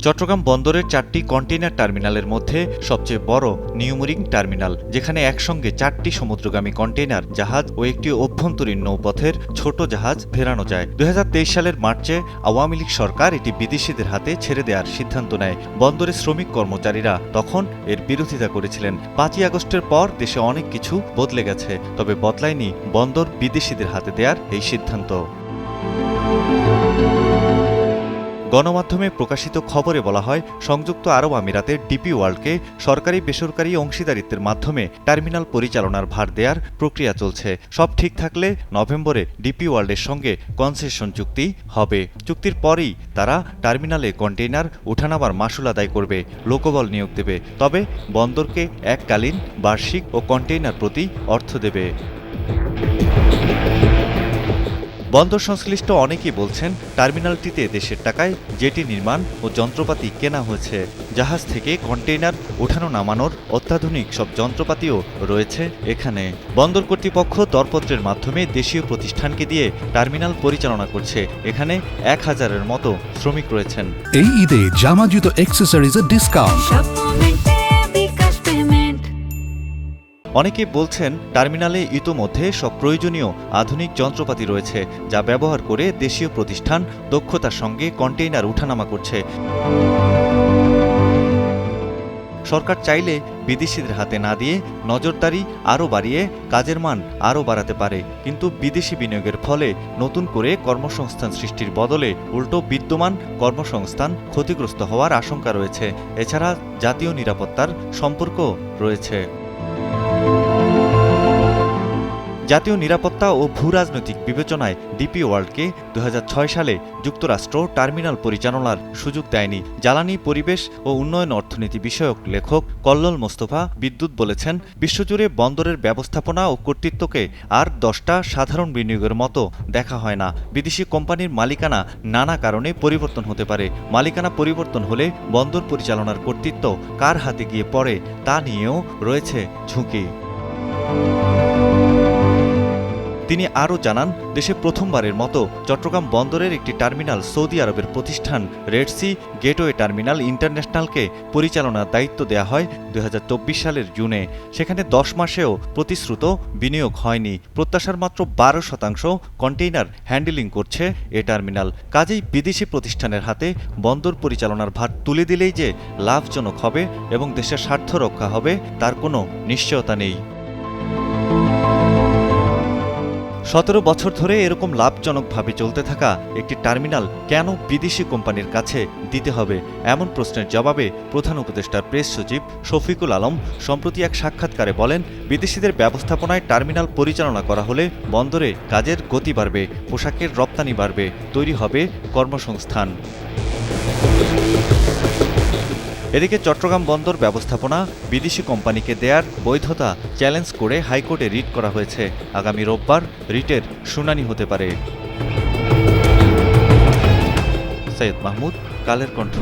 চট্টগ্রাম বন্দরের 4টি কন্টেইনার টার্মিনালের মধ্যে সবচেয়ে বড় নিউমুরিং টার্মিনাল, যেখানে একসঙ্গে 4টি সমুদ্রগামী কন্টেইনার জাহাজ ও একটি অভ্যন্তরীণ নৌপথের ছোট জাহাজ ফেরানো যায়। 2023 সালের মার্চে আওয়ামী লীগ সরকার এটি বিদেশিদের হাতে ছেড়ে দেওয়ার সিদ্ধান্ত নেয়। বন্দরের শ্রমিক কর্মচারীরা তখন এর বিরোধিতা করেছিলেন। 5ই আগস্টের পর দেশে অনেক কিছু বদলে গেছে, তবে বদলায়নি বন্দর বিদেশিদের হাতে দেওয়ার এই সিদ্ধান্ত। গণমাধ্যমে প্রকাশিত খবরে বলা হয়, সংযুক্ত আরব আমিরাতের ডিপি ওয়ার্ল্ডকে সরকারি বেসরকারি অংশীদারিত্বের মাধ্যমে টার্মিনাল পরিচালনার ভার দেওয়ার প্রক্রিয়া চলছে। সব ঠিক থাকলে নভেম্বরে ডিপি ওয়ার্ল্ডের সঙ্গে কনসেশন চুক্তি হবে। চুক্তির পরেই তারা টার্মিনালে কন্টেইনার ওঠানামার মাশুল আদায় করবে, লোকবল নিয়োগ দেবে, তবে বন্দরকে এককালীন, বার্ষিক ও কন্টেইনার প্রতি অর্থ দেবে। বন্দর সংশ্লিষ্ট অনেকেই বলছেন, টার্মিনালটিতে দেশের টাকায় জেটি নির্মাণ ও যন্ত্রপাতি কেনা হয়েছে। জাহাজ থেকে কন্টেইনার ওঠানো নামানোর অত্যাধুনিক সব যন্ত্রপাতিও রয়েছে এখানে। বন্দর কর্তৃপক্ষ দরপত্রের মাধ্যমে দেশীয় প্রতিষ্ঠানকে দিয়ে টার্মিনাল পরিচালনা করছে। এখানে 1000-এর মতো শ্রমিক রয়েছেন। এই ঈদে জামা জুতো অ্যাক্সেসরিজের ডিসকাউন্ট। অনেকে বলছেন, টার্মিনালে ইতোমধ্যে সব প্রয়োজনীয় আধুনিক যন্ত্রপাতি রয়েছে, যা ব্যবহার করে দেশীয় প্রতিষ্ঠান দক্ষতার সঙ্গে কন্টেইনার ওঠানামা করছে। সরকার চাইলে বিদেশিদের হাতে না দিয়ে নজরদারি আরও বাড়িয়ে কাজের মান আরও বাড়াতে পারে, কিন্তু বিদেশি বিনিয়োগের ফলে নতুন করে কর্মসংস্থান সৃষ্টির বদলে উল্টো বিদ্যমান কর্মসংস্থান ক্ষতিগ্রস্ত হওয়ার আশঙ্কা রয়েছে। এছাড়া জাতীয় নিরাপত্তার সম্পর্ক রয়েছে। জাতীয় নিরাপত্তা ও ভূরাজনৈতিক বিবেচনায় ডিপি ওয়ার্ল্ডকে 2006 সালে যুক্তরাষ্ট্র টার্মিনাল পরিচালনার সুযোগ দেয়নি। জ্বালানি, পরিবেশ ও উন্নয়ন অর্থনীতি বিষয়ক লেখক কল্লোল মোস্তফা বিদ্যুৎ বলেছেন, বিশ্বজুড়ে বন্দরের ব্যবস্থাপনা ও কর্তৃত্বকে আর 10টা সাধারণ বিনিয়োগের মতো দেখা হয় না। বিদেশি কোম্পানির মালিকানা নানা কারণে পরিবর্তন হতে পারে। মালিকানা পরিবর্তন হলে বন্দর পরিচালনার কর্তৃত্ব কার হাতে গিয়ে পড়ে তা নিয়েও রয়েছে ঝুঁকি। তিনি আরও জানান, দেশে প্রথমবারের মতো চট্টগ্রাম বন্দরের একটি টার্মিনাল সৌদি আরবের প্রতিষ্ঠান রেড সি গেটওয়ে টার্মিনাল ইন্টারন্যাশনালকে পরিচালনার দায়িত্ব দেওয়া হয় 2024 সালের জুনে। সেখানে 10 মাসেও প্রতিশ্রুত বিনিয়োগ হয়নি। প্রত্যাশার মাত্র 12% কন্টেইনার হ্যান্ডেলিং করছে এ টার্মিনাল। কাজেই বিদেশি প্রতিষ্ঠানের হাতে বন্দর পরিচালনার ভার তুলে দিলেই যে লাভজনক হবে এবং দেশের স্বার্থ রক্ষা হবে তার কোনো নিশ্চয়তা নেই। 17 বছর ধরে এরকম লাভজনকভাবে চলতে থাকা একটি টার্মিনাল কেন বিদেশি কোম্পানির কাছে দিতে হবে, এমন প্রশ্নের জবাবে প্রধান উপদেষ্টার প্রেস সচিব শফিকুল আলম সম্প্রতি এক সাক্ষাৎকারে বলেন, বিদেশিদের ব্যবস্থাপনায় টার্মিনাল পরিচালনা করা হলে বন্দরে কাজের গতি বাড়বে, পোশাকের রপ্তানি বাড়বে, তৈরি হবে কর্মসংস্থান। এদিকে চট্টগ্রাম বন্দর ব্যবস্থাপনা বিদেশি কোম্পানিকে দেয়ার বৈধতা চ্যালেঞ্জ করে হাইকোর্টে রিট করা হয়েছে। আগামী রোববার রিটের শুনানি হতে পারে। সৈয়দ মাহমুদ, কালের কণ্ঠ।